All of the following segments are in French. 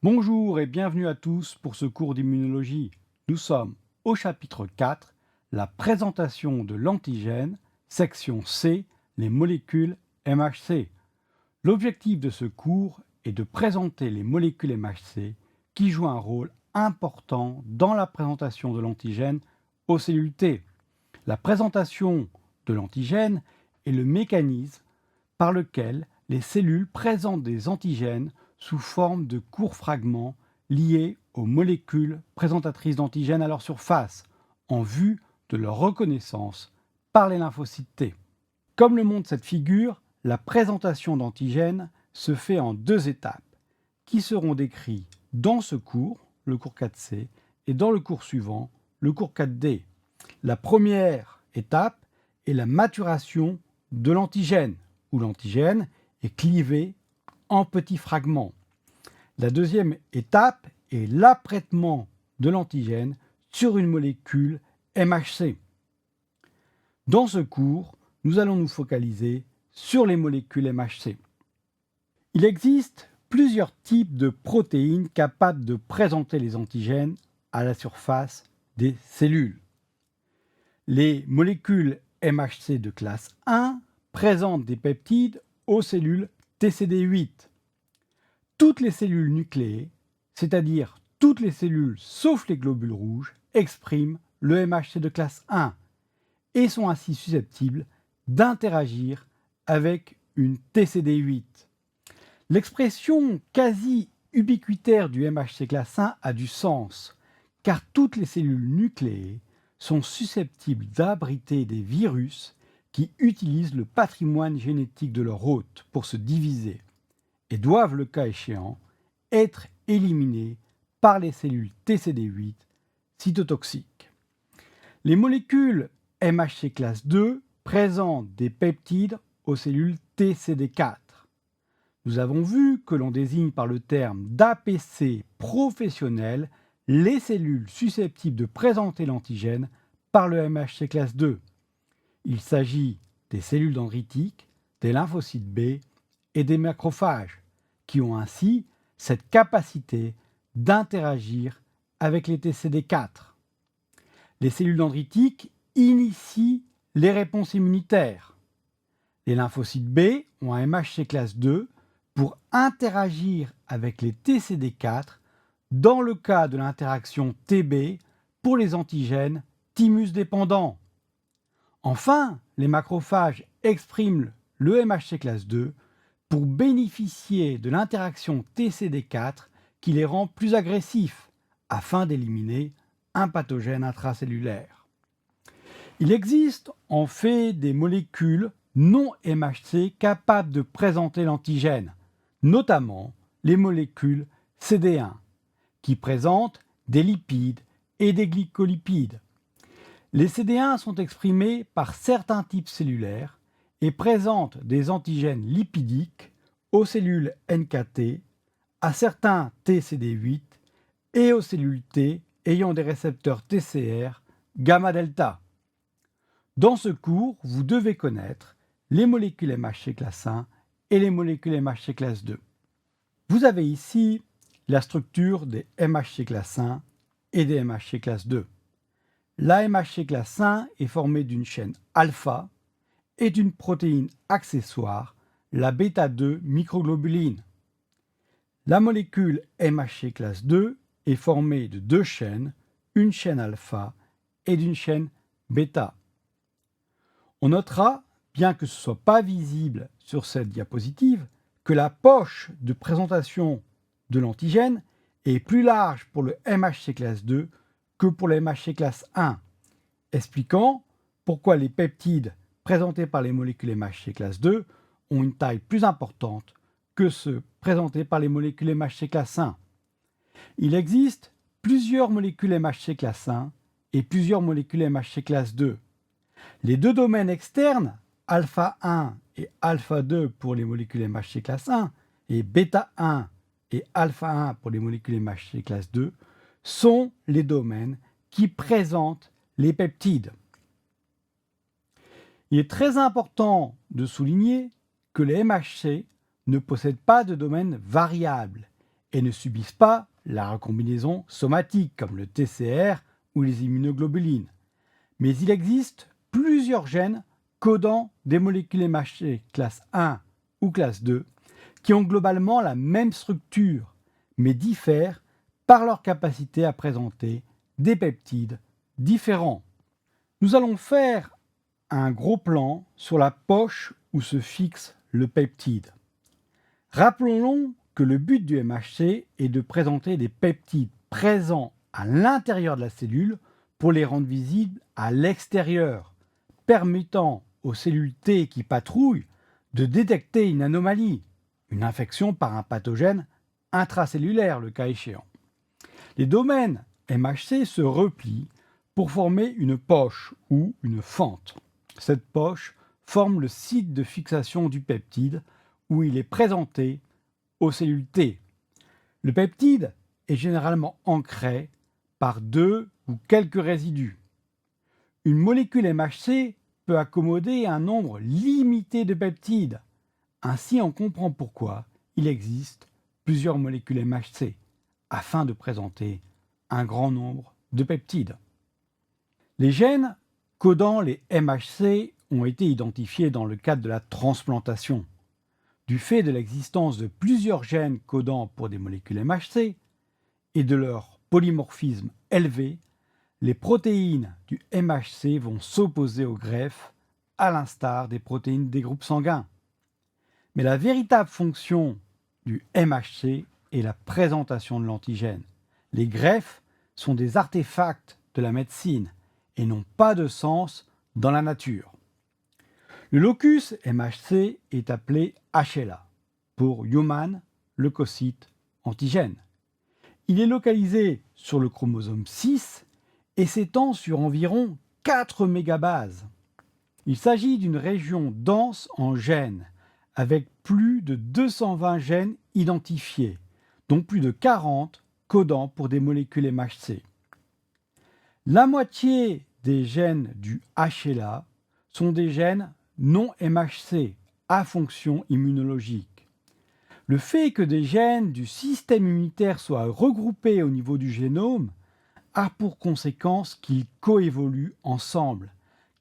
Bonjour et bienvenue à tous pour ce cours d'immunologie. Nous sommes au chapitre 4, la présentation de l'antigène, section C, les molécules MHC. L'objectif de ce cours est de présenter les molécules MHC qui jouent un rôle important dans la présentation de l'antigène aux cellules T. La présentation de l'antigène est le mécanisme par lequel les cellules présentent des antigènes sous forme de courts fragments liés aux molécules présentatrices d'antigènes à leur surface, en vue de leur reconnaissance par les lymphocytes T. Comme le montre cette figure, la présentation d'antigènes se fait en deux étapes, qui seront décrites dans ce cours, le cours 4C, et dans le cours suivant, le cours 4D. La première étape est la maturation de l'antigène, où l'antigène est clivé en petits fragments. La deuxième étape est l'apprêtement de l'antigène sur une molécule MHC. Dans ce cours, nous allons nous focaliser sur les molécules MHC. Il existe plusieurs types de protéines capables de présenter les antigènes à la surface des cellules. Les molécules MHC de classe 1 présentent des peptides aux cellules TCD8. Toutes les cellules nucléées, c'est-à-dire toutes les cellules sauf les globules rouges, expriment le MHC de classe 1 et sont ainsi susceptibles d'interagir avec une TCD8. L'expression quasi ubiquitaire du MHC classe 1 a du sens, car toutes les cellules nucléées sont susceptibles d'abriter des virus qui utilisent le patrimoine génétique de leur hôte pour se diviser et doivent, le cas échéant, être éliminés par les cellules TCD8 cytotoxiques. Les molécules MHC classe 2 présentent des peptides aux cellules TCD4. Nous avons vu que l'on désigne par le terme d'APC professionnel les cellules susceptibles de présenter l'antigène par le MHC classe 2. Il s'agit des cellules dendritiques, des lymphocytes B et des macrophages, qui ont ainsi cette capacité d'interagir avec les TCD4. Les cellules dendritiques initient les réponses immunitaires. Les lymphocytes B ont un MHC classe 2 pour interagir avec les TCD4 dans le cas de l'interaction TB pour les antigènes thymus dépendants. Enfin, les macrophages expriment le MHC classe 2 pour bénéficier de l'interaction TCD4 qui les rend plus agressifs afin d'éliminer un pathogène intracellulaire. Il existe en fait des molécules non MHC capables de présenter l'antigène, notamment les molécules CD1, qui présentent des lipides et des glycolipides. Les CD1 sont exprimés par certains types cellulaires et présentent des antigènes lipidiques aux cellules NKT, à certains TCD8 et aux cellules T ayant des récepteurs TCR gamma-delta. Dans ce cours, vous devez connaître les molécules MHC classe 1 et les molécules MHC classe 2. Vous avez ici la structure des MHC classe 1 et des MHC classe 2. La MHC classe 1 est formée d'une chaîne alpha et d'une protéine accessoire, la bêta-2 microglobuline. La molécule MHC classe 2 est formée de deux chaînes, une chaîne alpha et d'une chaîne bêta. On notera, bien que ce ne soit pas visible sur cette diapositive, que la poche de présentation de l'antigène est plus large pour le MHC classe 2 que pour le MHC classe 1, expliquant pourquoi les peptides présentés par les molécules MHC classe 2 ont une taille plus importante que ceux présentés par les molécules MHC classe 1. Il existe plusieurs molécules MHC classe 1 et plusieurs molécules MHC classe 2. Les deux domaines externes, alpha 1 et alpha 2 pour les molécules MHC classe 1 et bêta 1 et alpha 1 pour les molécules MHC classe 2, sont les domaines qui présentent les peptides. Il est très important de souligner que les MHC ne possèdent pas de domaine variable et ne subissent pas la recombinaison somatique comme le TCR ou les immunoglobulines. Mais il existe plusieurs gènes codant des molécules MHC classe 1 ou classe 2 qui ont globalement la même structure, mais diffèrent par leur capacité à présenter des peptides différents. Nous allons faire un gros plan sur la poche où se fixe le peptide. Rappelons que le but du MHC est de présenter des peptides présents à l'intérieur de la cellule pour les rendre visibles à l'extérieur, permettant aux cellules T qui patrouillent de détecter une anomalie, une infection par un pathogène intracellulaire le cas échéant. Les domaines MHC se replient pour former une poche ou une fente. Cette poche forme le site de fixation du peptide où il est présenté aux cellules T. Le peptide est généralement ancré par 2 ou quelques résidus. Une molécule MHC peut accommoder un nombre limité de peptides. Ainsi, on comprend pourquoi il existe plusieurs molécules MHC afin de présenter un grand nombre de peptides. Les gènes codant les MHC ont été identifiés dans le cadre de la transplantation. Du fait de l'existence de plusieurs gènes codant pour des molécules MHC et de leur polymorphisme élevé, les protéines du MHC vont s'opposer au greffe, à l'instar des protéines des groupes sanguins. Mais la véritable fonction du MHC est la présentation de l'antigène. Les greffes sont des artefacts de la médecine et n'ont pas de sens dans la nature. Le locus MHC est appelé HLA pour Human Leukocyte Antigen. Il est localisé sur le chromosome 6 et s'étend sur environ 4 mégabases. Il s'agit d'une région dense en gènes, avec plus de 220 gènes identifiés, dont plus de 40 codant pour des molécules MHC. La moitié des gènes du HLA sont des gènes non MHC à fonction immunologique. Le fait que des gènes du système immunitaire soient regroupés au niveau du génome a pour conséquence qu'ils coévoluent ensemble,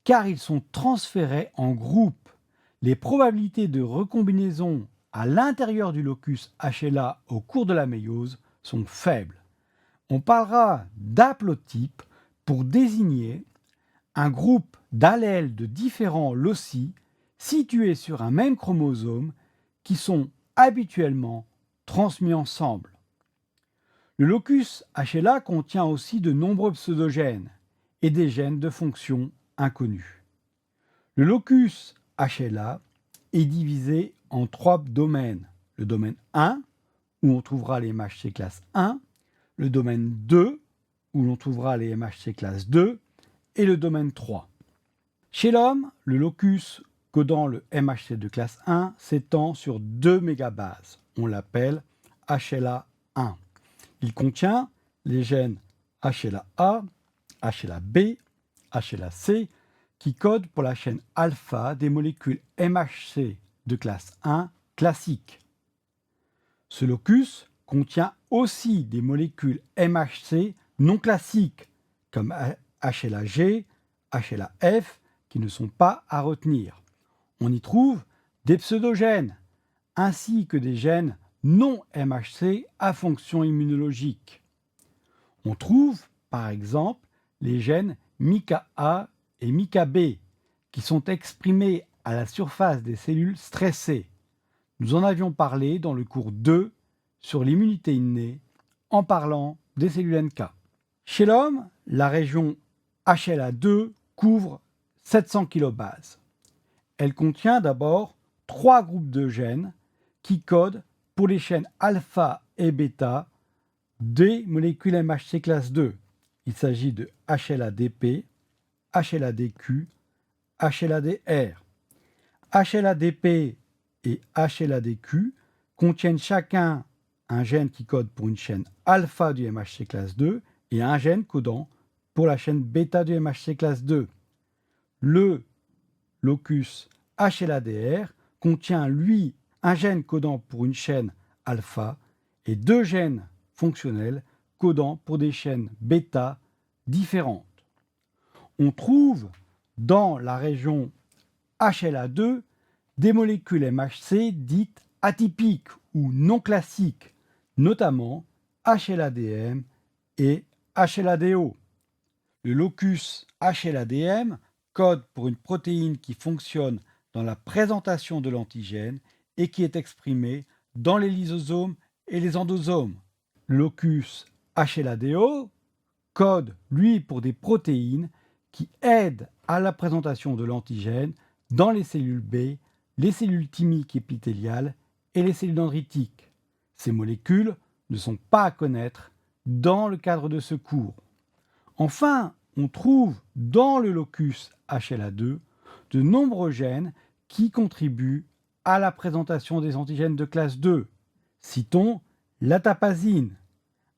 car ils sont transférés en groupe. Les probabilités de recombinaison à l'intérieur du locus HLA au cours de la méiose sont faibles. On parlera d'haplotype pour désigner un groupe d'allèles de différents loci situés sur un même chromosome qui sont habituellement transmis ensemble. Le locus HLA contient aussi de nombreux pseudogènes et des gènes de fonction inconnus. Le locus HLA est divisé en 3 domaines. Le domaine 1, où on trouvera les MHC classe 1, le domaine 2, où l'on trouvera les MHC classe 2, et le domaine 3. Chez l'homme, le locus codant le MHC de classe 1 s'étend sur 2 mégabases. On l'appelle HLA1. Il contient les gènes HLA-A, HLA-B, HLA-C, qui codent pour la chaîne alpha des molécules MHC de classe 1 classique. Ce locus contient aussi des molécules MHC non classiques, comme HLA-G, HLA-F, qui ne sont pas à retenir. On y trouve des pseudogènes, ainsi que des gènes non MHC à fonction immunologique. On trouve, par exemple, les gènes MICA-A et MICA-B, qui sont exprimés à la surface des cellules stressées. Nous en avions parlé dans le cours 2 sur l'immunité innée, en parlant des cellules NK. Chez l'homme, la région HLA2 couvre 700 kilobases. Elle contient d'abord 3 groupes de gènes qui codent pour les chaînes alpha et bêta des molécules MHC classe 2. Il s'agit de HLA-DP, HLA-DQ, HLA-DR. HLA-DP et HLA-DQ contiennent chacun un gène qui code pour une chaîne alpha du MHC classe 2 et un gène codant pour la chaîne bêta du MHC classe 2. Le locus HLA-DR contient, lui, un gène codant pour une chaîne alpha et 2 gènes fonctionnels codant pour des chaînes bêta différentes. On trouve dans la région HLA2 des molécules MHC dites atypiques ou non classiques, notamment HLA-DM et HLA-DO. Le locus HLA-DM code pour une protéine qui fonctionne dans la présentation de l'antigène et qui est exprimée dans les lysosomes et les endosomes. Le locus HLA-DO code, lui, pour des protéines qui aident à la présentation de l'antigène dans les cellules B, les cellules thymiques épithéliales et les cellules dendritiques. Ces molécules ne sont pas à connaître dans le cadre de ce cours. Enfin, on trouve dans le locus HLA2 de nombreux gènes qui contribuent à la présentation des antigènes de classe 2. Citons l'atapasine,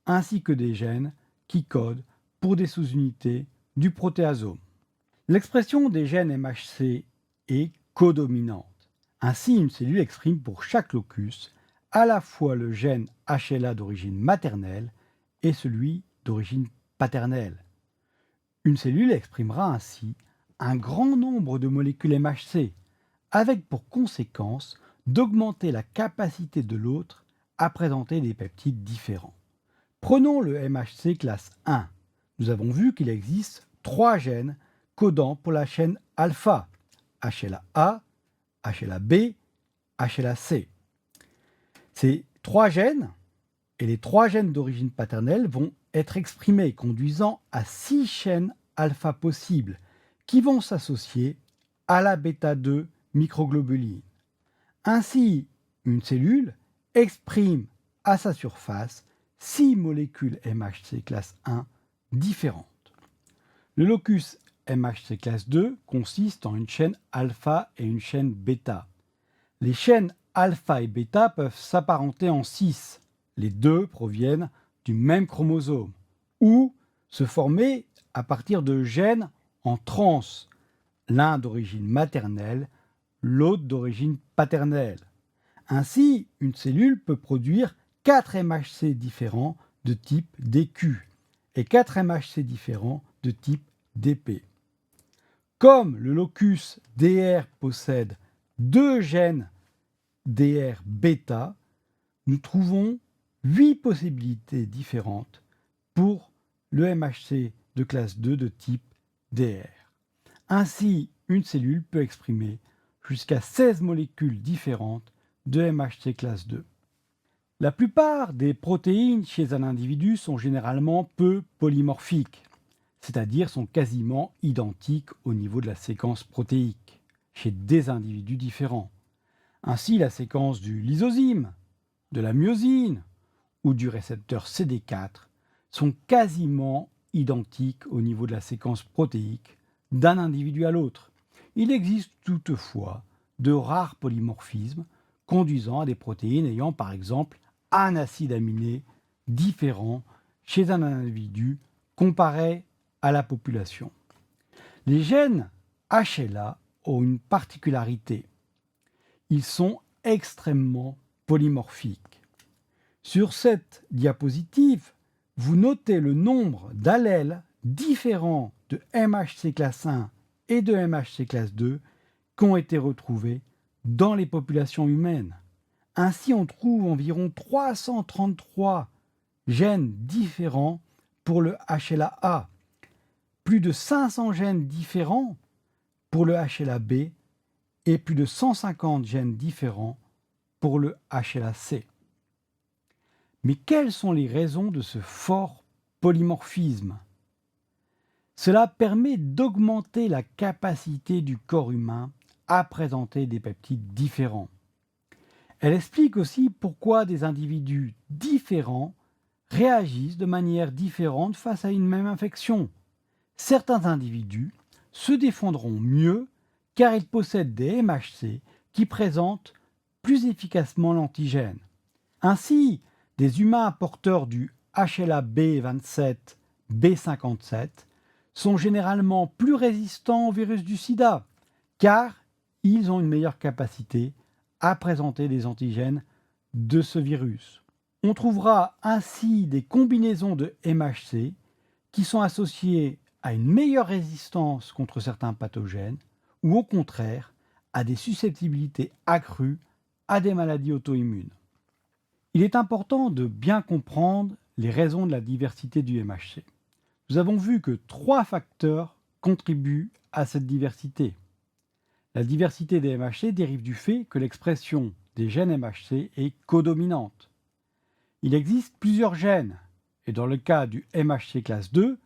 ainsi que des gènes qui codent pour des sous-unités du protéasome. L'expression des gènes MHC est codominante. Ainsi, une cellule exprime pour chaque locus à la fois le gène HLA d'origine maternelle et celui d'origine paternelle. Une cellule exprimera ainsi un grand nombre de molécules MHC, avec pour conséquence d'augmenter la capacité de l'autre à présenter des peptides différents. Prenons le MHC classe 1. Nous avons vu qu'il existe 3 gènes codant pour la chaîne alpha, HLA-A, HLA-B, HLA-C. Ces 3 gènes et les 3 gènes d'origine paternelle vont être exprimés, conduisant à 6 chaînes alpha possibles qui vont s'associer à la bêta-2 microglobuline. Ainsi, une cellule exprime à sa surface 6 molécules MHC classe 1 différentes. Le locus MHC classe 2 consiste en une chaîne alpha et une chaîne bêta. Les chaînes alpha et bêta peuvent s'apparenter en 6. Les deux proviennent du même chromosome ou se former à partir de gènes en trans, l'un d'origine maternelle, l'autre d'origine paternelle. Ainsi, une cellule peut produire 4 MHC différents de type DQ et 4 MHC différents de type DP. Comme le locus DR possède 2 gènes DR bêta, nous trouvons 8 possibilités différentes pour le MHC de classe 2 de type DR. Ainsi, une cellule peut exprimer jusqu'à 16 molécules différentes de MHC classe 2. La plupart des protéines chez un individu sont généralement peu polymorphiques, c'est-à-dire sont quasiment identiques au niveau de la séquence protéique, chez des individus différents. Ainsi, la séquence du lysozyme, de la myosine ou du récepteur CD4 sont quasiment identiques au niveau de la séquence protéique d'un individu à l'autre. Il existe toutefois de rares polymorphismes conduisant à des protéines ayant par exemple un acide aminé différent chez un individu comparé à la population. Les gènes HLA ont une particularité. Ils sont extrêmement polymorphiques. Sur cette diapositive, vous notez le nombre d'allèles différents de MHC classe 1 et de MHC classe 2 qui ont été retrouvés dans les populations humaines. Ainsi, on trouve environ 333 gènes différents pour le HLA-A, plus de 500 gènes différents pour le HLA-B et plus de 150 gènes différents pour le HLA-C. Mais quelles sont les raisons de ce fort polymorphisme? Cela permet d'augmenter la capacité du corps humain à présenter des peptides différents. Elle explique aussi pourquoi des individus différents réagissent de manière différente face à une même infection. Certains individus se défendront mieux car ils possèdent des MHC qui présentent plus efficacement l'antigène. Ainsi, des humains porteurs du HLA-B27, B57 sont généralement plus résistants au virus du sida car ils ont une meilleure capacité à présenter des antigènes de ce virus. On trouvera ainsi des combinaisons de MHC qui sont associées à une meilleure résistance contre certains pathogènes ou au contraire à des susceptibilités accrues à des maladies auto-immunes. Il est important de bien comprendre les raisons de la diversité du MHC. Nous avons vu que 3 facteurs contribuent à cette diversité. La diversité des MHC dérive du fait que l'expression des gènes MHC est codominante. Il existe plusieurs gènes, et dans le cas du MHC classe 2,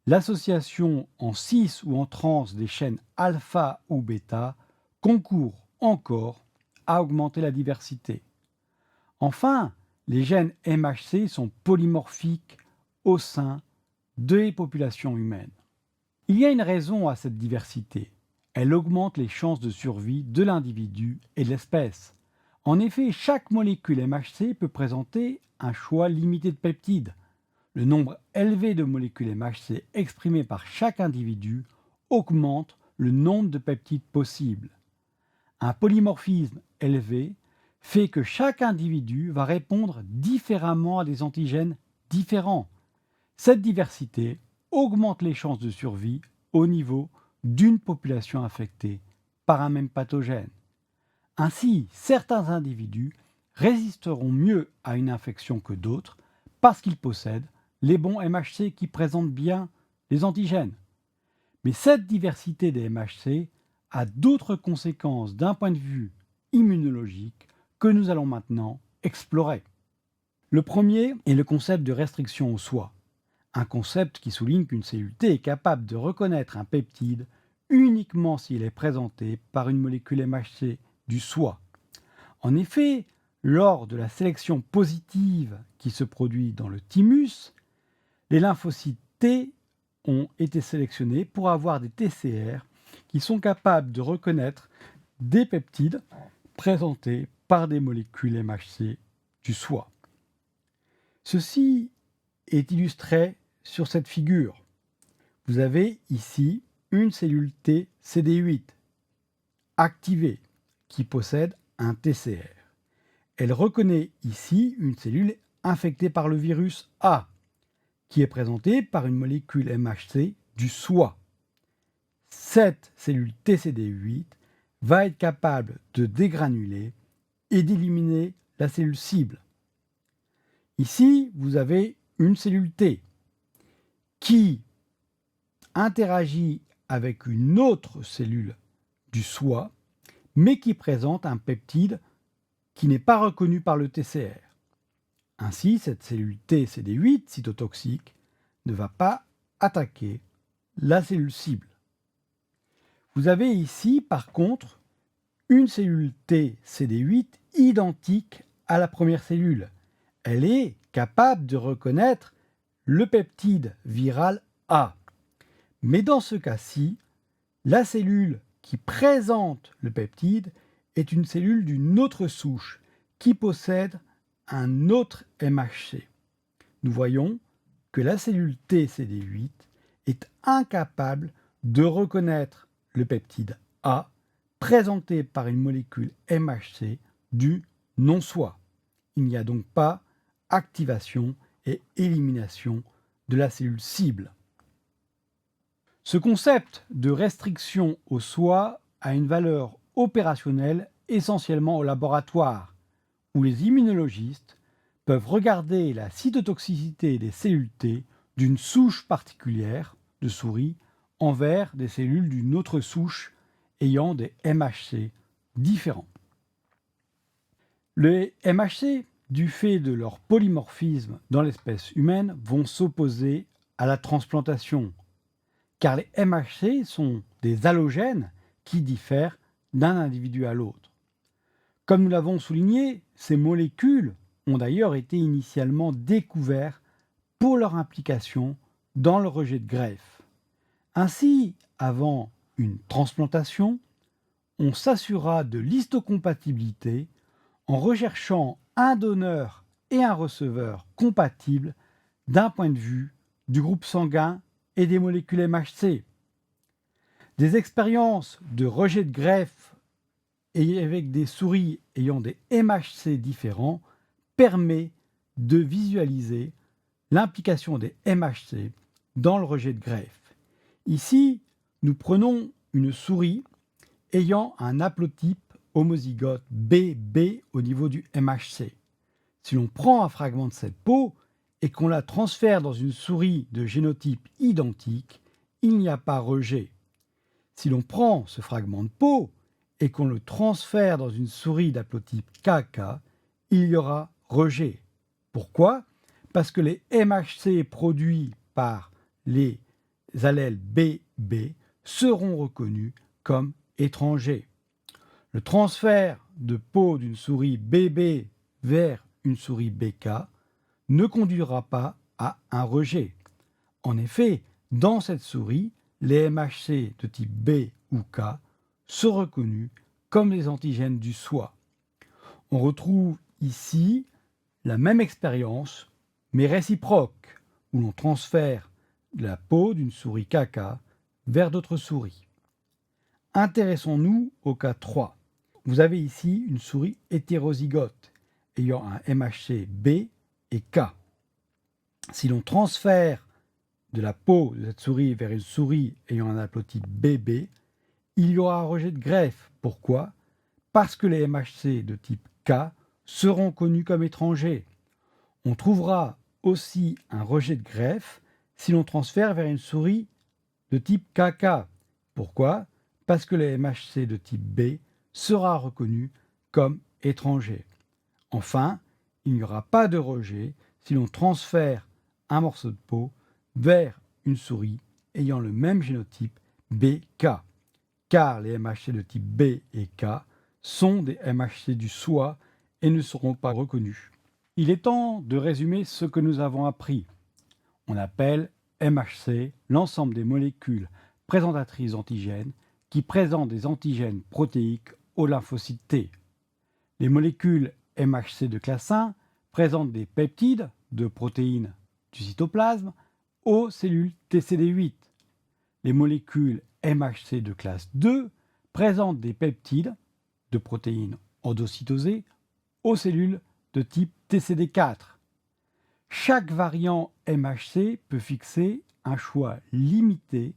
l'association en cis ou en trans des chaînes alpha ou bêta concourt encore à augmenter la diversité. Enfin, les gènes MHC sont polymorphiques au sein des populations humaines. Il y a une raison à cette diversité. Elle augmente les chances de survie de l'individu et de l'espèce. En effet, chaque molécule MHC peut présenter un choix limité de peptides. Le nombre élevé de molécules MHC exprimées par chaque individu augmente le nombre de peptides possibles. Un polymorphisme élevé fait que chaque individu va répondre différemment à des antigènes différents. Cette diversité augmente les chances de survie au niveau d'une population infectée par un même pathogène. Ainsi, certains individus résisteront mieux à une infection que d'autres parce qu'ils possèdent les bons MHC qui présentent bien les antigènes. Mais cette diversité des MHC a d'autres conséquences d'un point de vue immunologique que nous allons maintenant explorer. Le premier est le concept de restriction au soi, un concept qui souligne qu'une cellule T est capable de reconnaître un peptide uniquement s'il est présenté par une molécule MHC du soi. En effet, lors de la sélection positive qui se produit dans le thymus, les lymphocytes T ont été sélectionnés pour avoir des TCR qui sont capables de reconnaître des peptides présentés par des molécules MHC du soi. Ceci est illustré sur cette figure. Vous avez ici une cellule T CD8 activée qui possède un TCR. Elle reconnaît ici une cellule infectée par le virus A qui est présentée par une molécule MHC du soi. Cette cellule TCD8 va être capable de dégranuler et d'éliminer la cellule cible. Ici, vous avez une cellule T qui interagit avec une autre cellule du soi, mais qui présente un peptide qui n'est pas reconnu par le TCR. Ainsi, cette cellule T CD8 cytotoxique ne va pas attaquer la cellule cible. Vous avez ici, par contre, une cellule T CD8 identique à la première cellule. Elle est capable de reconnaître le peptide viral A. Mais dans ce cas-ci, la cellule qui présente le peptide est une cellule d'une autre souche qui possède un autre MHC. Nous voyons que la cellule TCD8 est incapable de reconnaître le peptide A présenté par une molécule MHC du non-soi. Il n'y a donc pas activation et élimination de la cellule cible. Ce concept de restriction au soi a une valeur opérationnelle essentiellement au laboratoire, où les immunologistes peuvent regarder la cytotoxicité des cellules T d'une souche particulière de souris envers des cellules d'une autre souche ayant des MHC différents. Les MHC, du fait de leur polymorphisme dans l'espèce humaine, vont s'opposer à la transplantation, car les MHC sont des allogènes qui diffèrent d'un individu à l'autre. Comme nous l'avons souligné, ces molécules ont d'ailleurs été initialement découvertes pour leur implication dans le rejet de greffe. Ainsi, avant une transplantation, on s'assura de l'histocompatibilité en recherchant un donneur et un receveur compatibles d'un point de vue du groupe sanguin et des molécules MHC. Des expériences de rejet de greffe et avec des souris ayant des MHC différents permet de visualiser l'implication des MHC dans le rejet de greffe. Ici, nous prenons une souris ayant un haplotype homozygote BB au niveau du MHC. Si l'on prend un fragment de cette peau et qu'on la transfère dans une souris de génotype identique, il n'y a pas rejet. Si l'on prend ce fragment de peau et qu'on le transfère dans une souris d'haplotype KK, il y aura rejet. Pourquoi ? Parce que les MHC produits par les allèles BB seront reconnus comme étrangers. Le transfert de peau d'une souris BB vers une souris BK ne conduira pas à un rejet. En effet, dans cette souris, les MHC de type B ou K sont reconnus comme les antigènes du soi. On retrouve ici la même expérience, mais réciproque, où l'on transfère la peau d'une souris KK vers d'autres souris. Intéressons-nous au cas 3. Vous avez ici une souris hétérozygote ayant un MHC B et K. Si l'on transfère de la peau de cette souris vers une souris ayant un haplotype BB, il y aura un rejet de greffe. Pourquoi ? Parce que les MHC de type K seront connus comme étrangers. On trouvera aussi un rejet de greffe si l'on transfère vers une souris de type KK. Pourquoi ? Parce que le MHC de type B sera reconnu comme étranger. Enfin, il n'y aura pas de rejet si l'on transfère un morceau de peau vers une souris ayant le même génotype BK, car les MHC de type B et K sont des MHC du soi et ne seront pas reconnus. Il est temps de résumer ce que nous avons appris. On appelle MHC l'ensemble des molécules présentatrices d'antigènes qui présentent des antigènes protéiques aux lymphocytes T. Les molécules MHC de classe 1 présentent des peptides de protéines du cytoplasme aux cellules TCD8. Les molécules MHC de classe 2 présentent des peptides de protéines endocytosées aux cellules de type TCD4. Chaque variant MHC peut fixer un choix limité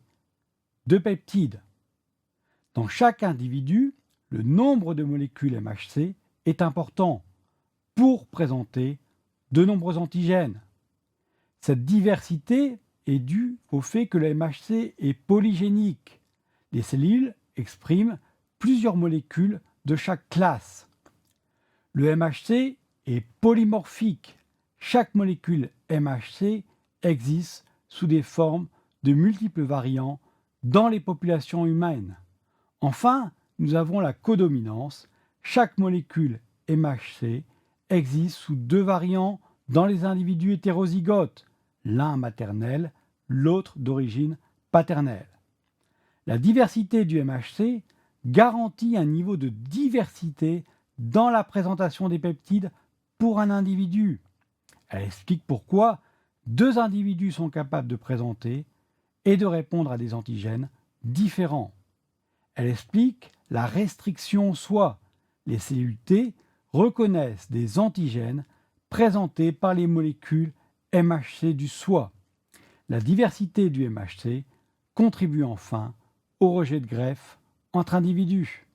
de peptides. Dans chaque individu, le nombre de molécules MHC est important pour présenter de nombreux antigènes. Cette diversité est due au fait que le MHC est polygénique. Les cellules expriment plusieurs molécules de chaque classe. Le MHC est polymorphique. Chaque molécule MHC existe sous des formes de multiples variants dans les populations humaines. Enfin, nous avons la codominance. Chaque molécule MHC existe sous deux variants dans les individus hétérozygotes, l'un maternel, l'autre d'origine paternelle. La diversité du MHC garantit un niveau de diversité dans la présentation des peptides pour un individu. Elle explique pourquoi deux individus sont capables de présenter et de répondre à des antigènes différents. Elle explique la restriction soi. Les cellules T reconnaissent des antigènes présentés par les molécules MHC du soi. La diversité du MHC contribue enfin au rejet de greffe entre individus.